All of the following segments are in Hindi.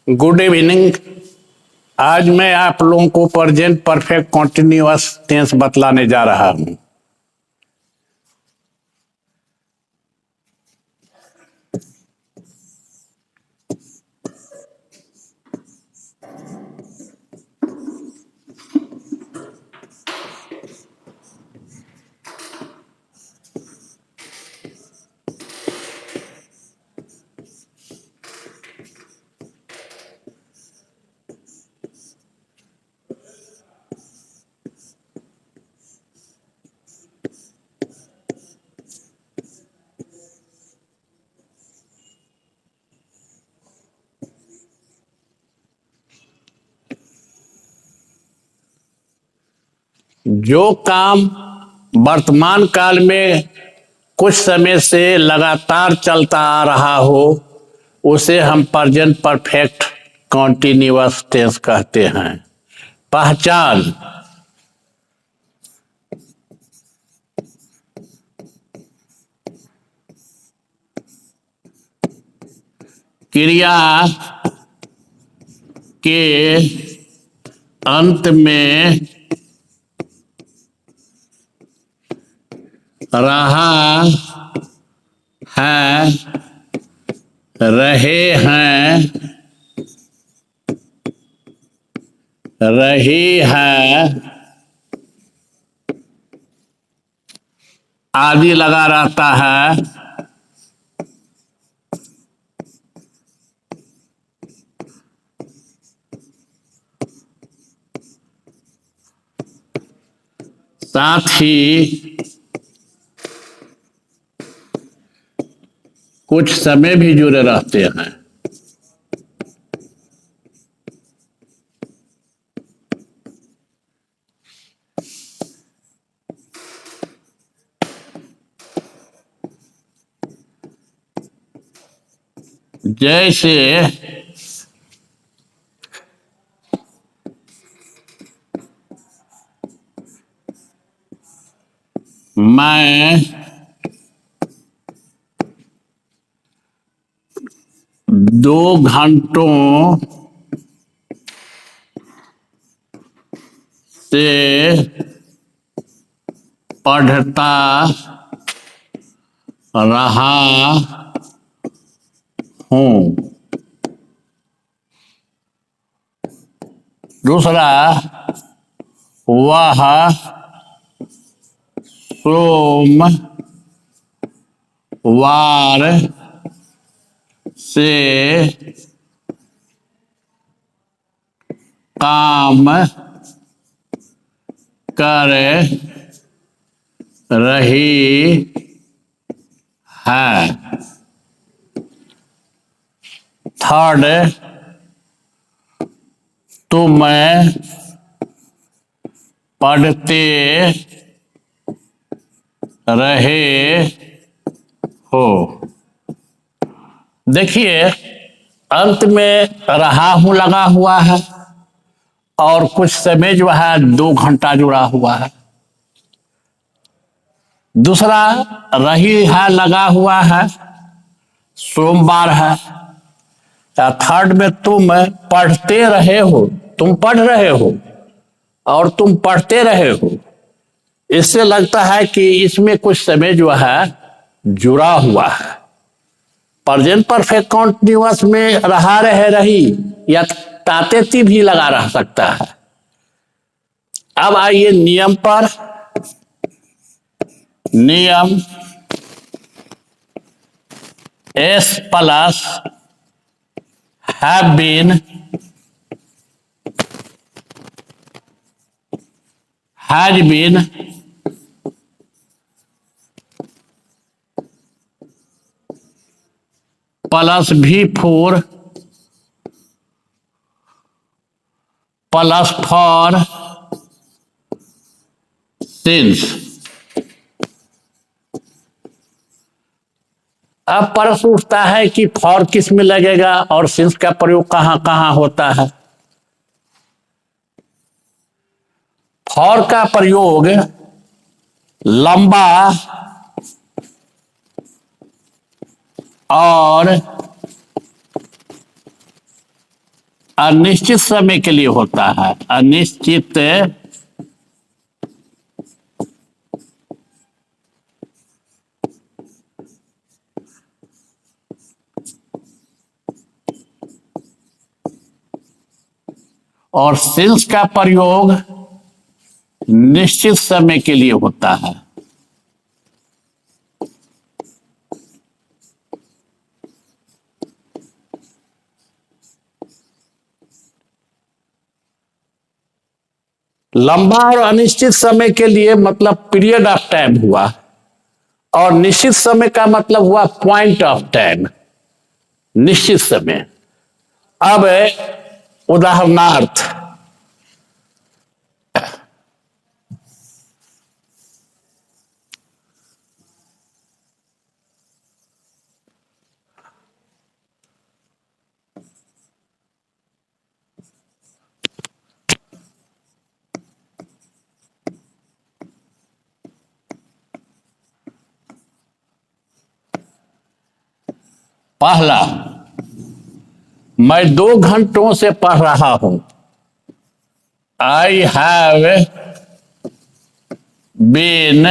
Good evening. आज मैं आप लोगों को प्रेजेंट परफेक्ट कॉन्टिन्यूअस टेंस बतलाने जा रहा हूं। जो काम वर्तमान काल में कुछ समय से लगातार चलता आ रहा हो उसे हम प्रेजेंट परफेक्ट कॉन्टिन्यूअस टेंस कहते हैं। पहचान, क्रिया के अंत में रहा है, रहे हैं, रही है आदि लगा रहता है। साथ ही कुछ समय भी जुड़े रहते हैं। जैसे मैं 2 घंटों से पढ़ता रहा हूं। दूसरा, वह सोमवार से काम कर रही है। थर्ड, तुम पढ़ते रहे हो। देखिए, अंत में रहा हूं लगा हुआ है और कुछ समय जो है 2 घंटा जुड़ा हुआ है। दूसरा, रही है लगा हुआ है, सोमवार है। या थर्ड में तुम पढ़ते रहे हो, तुम पढ़ रहे हो और तुम पढ़ते रहे हो। इससे लगता है कि इसमें कुछ समय जो है जुड़ा हुआ है। प्रेजेंट परफेक्ट कॉन्टिन्यूअस में रहा रहे रही या ताते ती भी लगा रह सकता है। अब आइए नियम पर। नियम S plus have been has been plus V4 plus for since. अब प्रश्न उठता है कि फॉर किस में लगेगा और सिंस का प्रयोग कहां कहां होता है। फॉर का प्रयोग लंबा और अनिश्चित समय के लिए होता है। अनिश्चित और सिंस का प्रयोग निश्चित समय के लिए होता है। लंबा और अनिश्चित समय के लिए मतलब पीरियड ऑफ टाइम हुआ, और निश्चित समय का मतलब हुआ पॉइंट ऑफ टाइम, निश्चित समय। अब उदाहरणार्थ, पहला, मैं 2 घंटों से पढ़ रहा हूं। I have been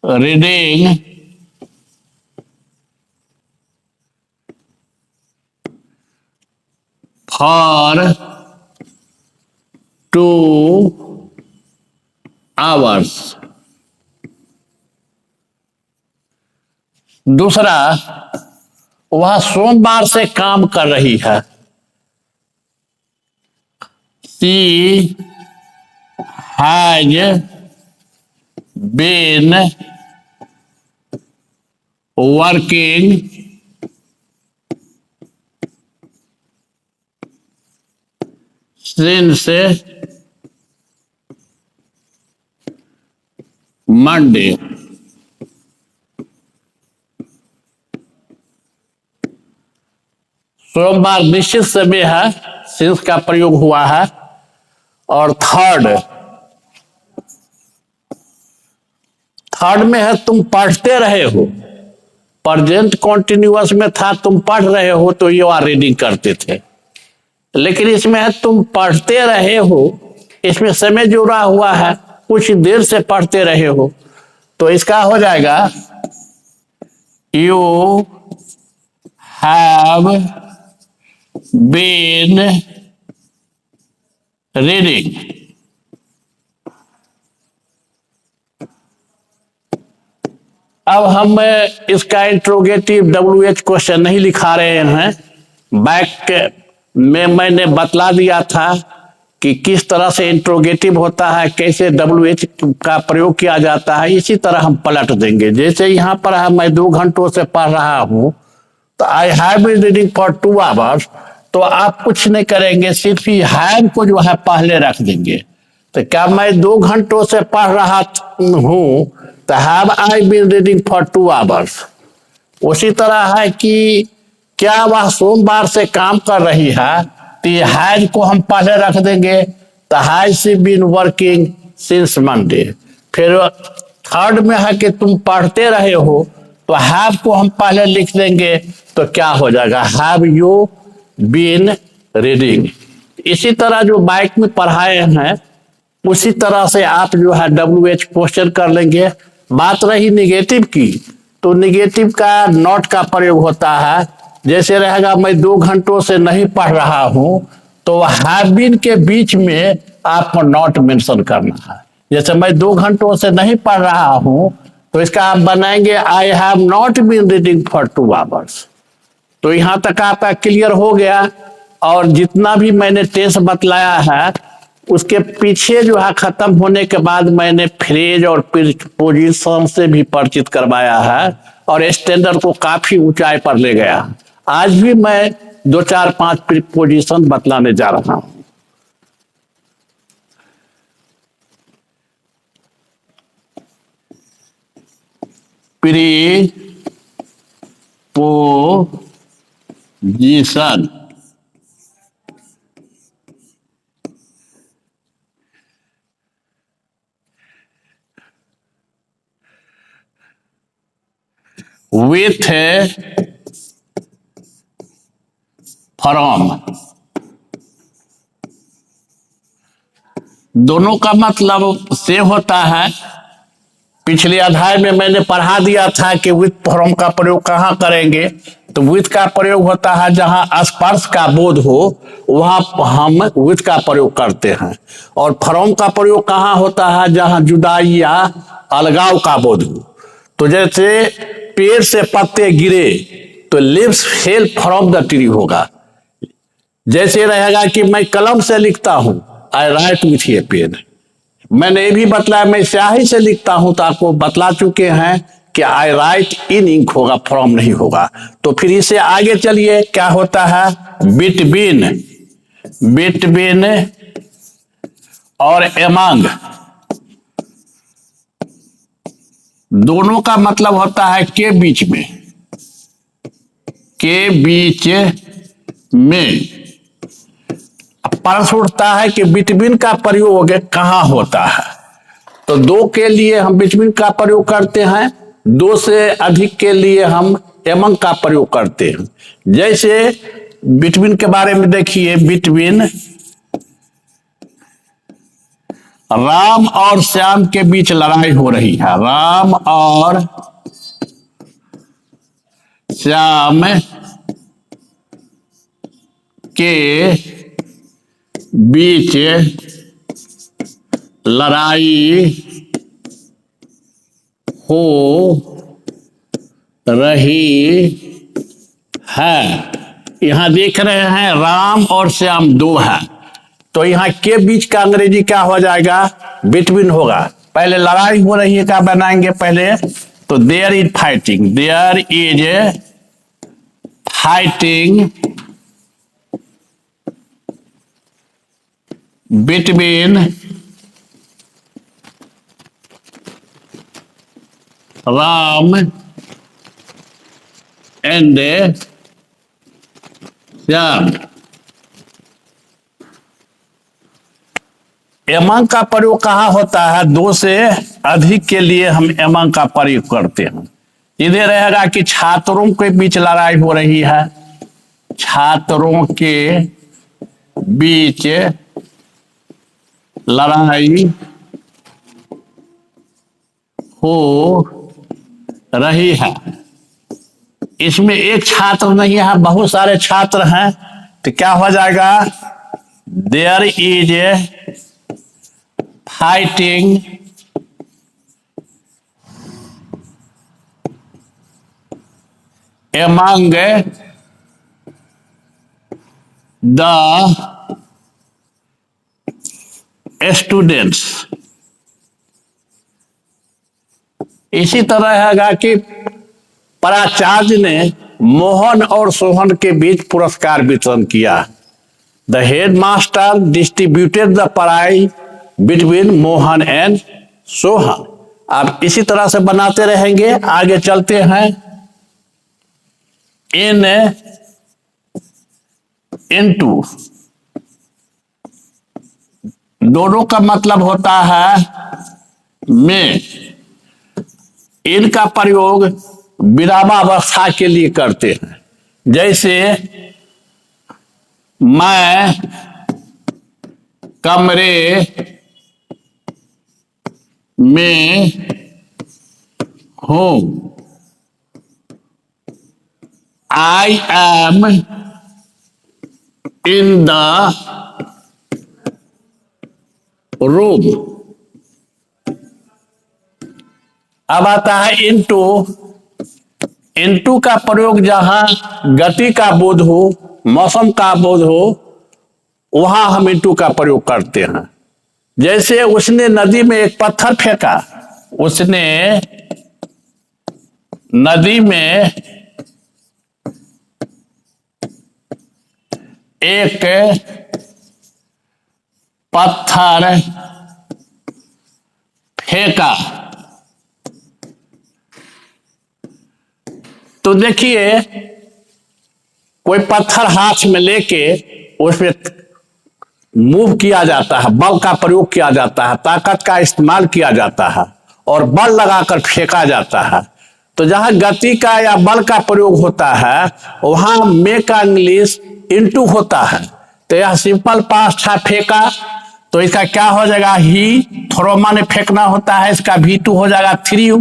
reading for 2 hours. दूसरा, वह सोमवार से काम कर रही है। She has been working since Monday. सोमवार निश्चित समय है, सिंस का प्रयोग हुआ है। और थर्ड में है तुम पढ़ते रहे हो। प्रेजेंट कॉन्टिन्यूअस में था तुम पढ़ रहे हो तो यू आर रीडिंग करते थे, लेकिन इसमें है तुम पढ़ते रहे हो, इसमें समय जुड़ा हुआ है, कुछ देर से पढ़ते रहे हो, तो इसका हो जाएगा यू हैव बीन रीडिंग। अब हम इसका इंट्रोगेटिव WH क्वेश्चन नहीं लिखा रहे हैं। बैक में मैंने बतला दिया था कि किस तरह से इंट्रोगेटिव होता है, कैसे WH का प्रयोग किया जाता है, इसी तरह हम पलट देंगे। जैसे यहां पर है मैं 2 घंटों से पढ़ रहा हूं, तो I have been reading for 2 hours, तो आप कुछ नहीं करेंगे, सिर्फ ही हैव को जो है पहले रख देंगे। तो क्या मैं 2 घंटों से पढ़ रहा हूं, तो have I been reading for 2 hours. उसी तरह है कि क्या वह सोमवार से काम कर रही है, तो ये हैज को हम पहले रख देंगे, तो has she been working since Monday. फिर थर्ड में है कि तुम पढ़ते रहे हो, तो हैव को हम पहले लिख देंगे, तो क्या हो जाएगा, हैव यू बीन रीडिंग। इसी तरह जो बाइक में पढ़ाए हैं उसी तरह से आप जो है WH क्वेश्चन कर लेंगे। बात रही निगेटिव की, तो निगेटिव का नॉट का प्रयोग होता है। जैसे रहेगा मैं 2 घंटों से नहीं पढ़ रहा हूं, तो हैव बीन के बीच में आपको नॉट मेंशन करना है। जैसे मैं 2 घंटों से नहीं पढ़ रहा हूं, तो इसका आप बनाएंगे I have not been reading for 2 hours. तो यहां तक आपका क्लियर हो गया। और जितना भी मैंने टेंस बतलाया है उसके पीछे जो है खत्म होने के बाद मैंने फ्रेज और पोजीशन से भी परिचित करवाया है, और स्टैंडर्ड को काफी ऊंचाई पर ले गया। आज भी मैं 2 4 5 पोजीशन बतलाने जा रहा हूं। प्रीपोजिशन, with फ्रॉम, दोनों का मतलब सेम होता है। पिछले अध्याय में मैंने पढ़ा दिया था कि विथ फ्रॉम का प्रयोग कहाँ करेंगे। तो विथ का प्रयोग होता है जहां स्पर्श का बोध हो, वहां हम विथ का प्रयोग करते हैं। और फ्रॉम का प्रयोग कहाँ होता है, जहां जुदाई या अलगाव का बोध हो। तो जैसे पेड़ से पत्ते गिरे तो leaves fell from the tree होगा। जैसे रहेगा कि मैं कलम से लिखता हूं, आई राइट विथ ए पेन। मैंने ये भी बतलाया मैं स्याही से लिखता हूं, तो आपको बतला चुके हैं कि आई राइट इन इंक होगा, फ्रॉम नहीं होगा। तो फिर इसे आगे चलिए, क्या होता है, बिटवीन, बिटवीन और एमंग, दोनों का मतलब होता है के बीच में, के बीच में। प्रश्न उठता है कि बिटवीन का प्रयोग कहां होता है। तो दो के लिए हम बिटवीन का प्रयोग करते हैं, दो से अधिक के लिए हम एमंग का प्रयोग करते हैं। जैसे बिटवीन के बारे में देखिए, बिटवीन राम और श्याम के बीच लड़ाई हो रही है, राम और श्याम के बीच लड़ाई हो रही है। यहां देख रहे हैं राम और श्याम दो है, तो यहां के बीच का अंग्रेजी क्या हो जाएगा, बिटवीन होगा। पहले लड़ाई हो रही है क्या बनाएंगे पहले, तो there is fighting, there is fighting between Ram and Shyam. Among का प्रयोग कहाँ होता है, दो से अधिक के लिए हम एमंग का प्रयोग करते हैं। इधर रहेगा कि छात्रों के बीच लड़ाई हो रही है, छात्रों के बीच लड़ाई हो रही है। इसमें एक छात्र नहीं है, बहुत सारे छात्र हैं, तो क्या हो जाएगा, there is fighting among the students. इसी तरह है कि प्राचार्य ने मोहन और सोहन के बीच पुरस्कार वितरण किया। The headmaster distributed the prize between Mohan and Sohan. आप इसी तरह से बनाते रहेंगे। आगे चलते हैं। इनटू दोनों का मतलब होता है में। इनका प्रयोग विरामावस्था के लिए करते हैं। जैसे मैं कमरे में हूं, I am in the room. अब आता है इनटू। इनटू का प्रयोग जहां गति का बोध हो, मौसम का बोध हो, वहां हम इनटू का प्रयोग करते हैं। जैसे उसने नदी में एक पत्थर फेंका, उसने नदी में एक पत्थर फेंका। तो देखिए, कोई पत्थर हाथ में लेके उसमें मूव किया जाता है, बल का प्रयोग किया जाता है, ताकत का इस्तेमाल किया जाता है और बल लगाकर फेंका जाता है। तो जहां गति का या बल का प्रयोग होता है वहां मे का इंग्लिश इनटू होता है। तो यह सिंपल पास्ट था फेंका, तो इसका क्या हो जाएगा, ही थ्रो माने फेंकना होता है, इसका V2 हो जाएगा through.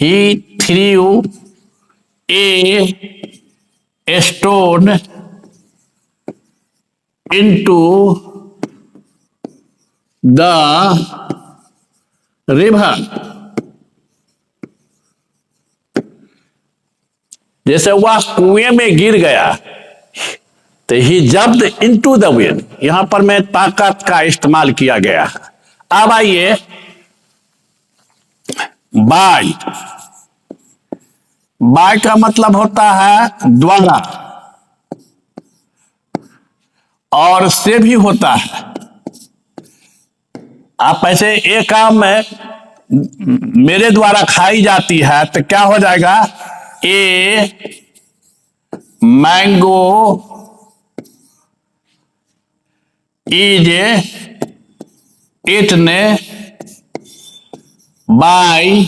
He through a stone into the river. जैसे वह कुएं में गिर गया तो ही जब्ड इनटू द वेल, यहां पर मैं ताकत का इस्तेमाल किया गया है। अब आइए बाय। बाय का मतलब होता है द्वारा, और से भी होता है। आप ऐसे एक काम में मेरे द्वारा खाई जाती है तो क्या हो जाएगा, a mango is eaten by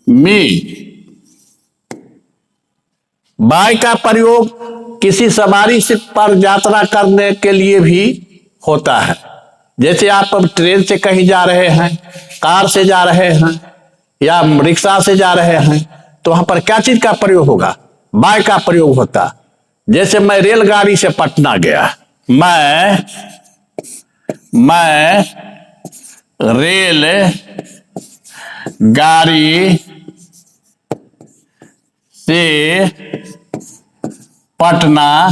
me. By का प्रयोग किसी सवारी से पर यात्रा करने के लिए भी होता है। जैसे आप अब ट्रेन से कहीं जा रहे हैं, कार से जा रहे हैं या रिक्शा से जा रहे हैं, तो वहां पर क्या चीज का प्रयोग होगा, बाय का प्रयोग होता। जैसे मैं रेलगाड़ी से पटना गया, मैं रेल गाड़ी से पटना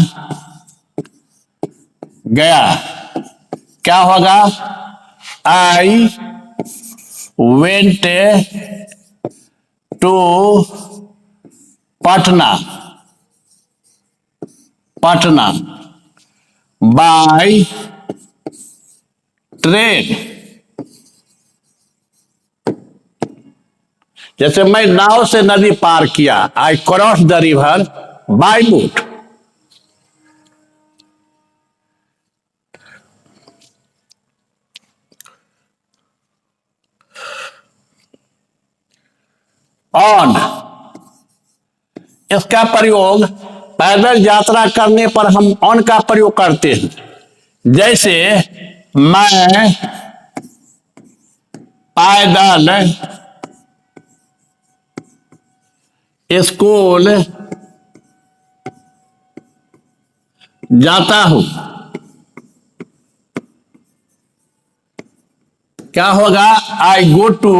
गया, क्या होगा, I went to Patna by train. जैसे मैं नाव से नदी पार किया, I cross the river by boat. On, इसका प्रयोग पैदल यात्रा करने पर हम ऑन का प्रयोग करते हैं। जैसे मैं पैदल स्कूल जाता हूं, क्या होगा, I go to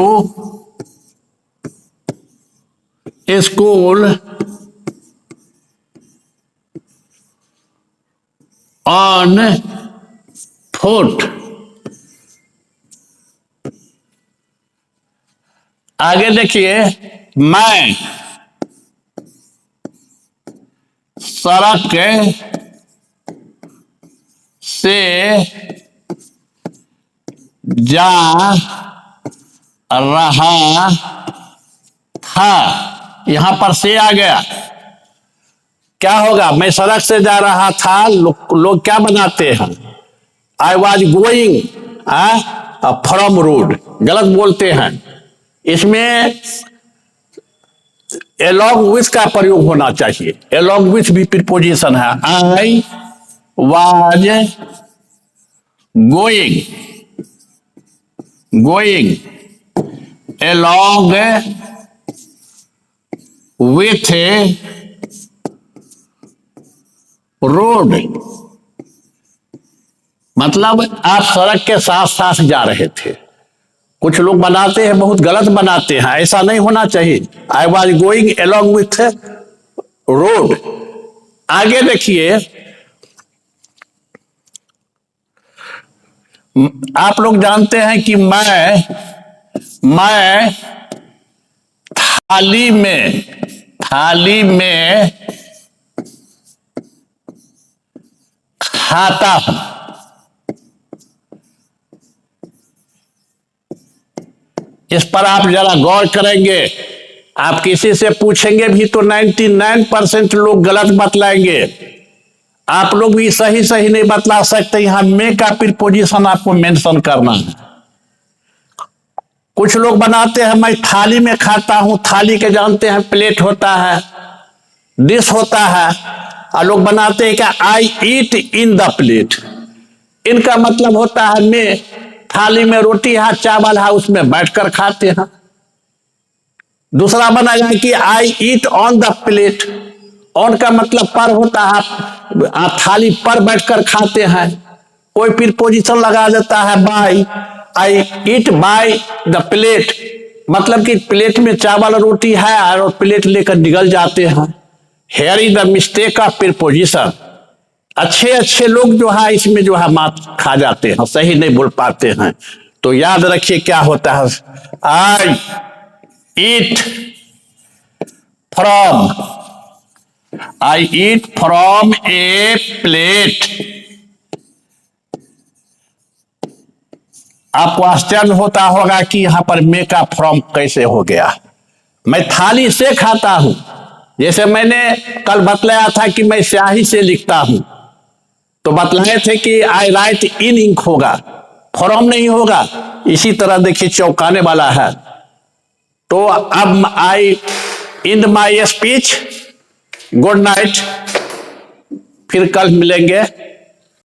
school on foot. आगे देखिए, मैं सड़क से जा रहा था, यहां पर से आ गया, क्या होगा, मैं सड़क से जा रहा था, लोग क्या बनाते हैं, I was going from road, गलत बोलते हैं। इसमें along with का प्रयोग होना चाहिए, along with भी प्रीपोजिशन है। I was going along with road, मतलब आप सड़क के साथ साथ जा रहे थे। कुछ लोग बनाते हैं, बहुत गलत बनाते हैं, ऐसा नहीं होना चाहिए। I was going along with road. आगे देखिए, आप लोग जानते हैं कि मैं थाली में खाता हूं। इस पर आप जरा गौर करेंगे, आप किसी से पूछेंगे भी तो 99% लोग गलत बतलाएंगे। आप लोग भी सही नहीं बतला सकते। यहां में का प्रीपोजिशन आपको मेंशन करना है। कुछ लोग बनाते हैं मैं थाली में खाता हूं, थाली के जानते हैं प्लेट होता है, डिश होता है, और लोग बनाते हैं क्या आई ईट इन द प्लेट। इनका मतलब होता है मैं थाली में रोटी है, चावल है, उसमें बैठकर खाते हैं। दूसरा बनाया कि I eat on the plate, on का मतलब पर होता है, आप थाली पर बैठकर खाते हैं। कोई फिर पोजीशन लगा देता है by, I eat by the plate, मतलब कि प्लेट में चावल रोटी है और प्लेट लेकर निकल जाते हैं। Here is the mistake of preposition. अच्छे अच्छे लोग जो है इसमें जो है मात खा जाते हैं, सही नहीं बोल पाते हैं। तो याद रखिए क्या होता है, I eat from, I eat from a plate. आपको आश्चर्य होता होगा कि यहां पर मे का फ्रॉम कैसे हो गया। मैं थाली से खाता हूं, जैसे मैंने कल बतलाया था कि मैं स्याही से लिखता हूं, तो बतलाए थे कि आई राइट इन इंक होगा, फ्रॉम नहीं होगा। इसी तरह देखिए चौंकाने वाला है। तो अब आई इन माई स्पीच, गुड नाइट, फिर कल मिलेंगे।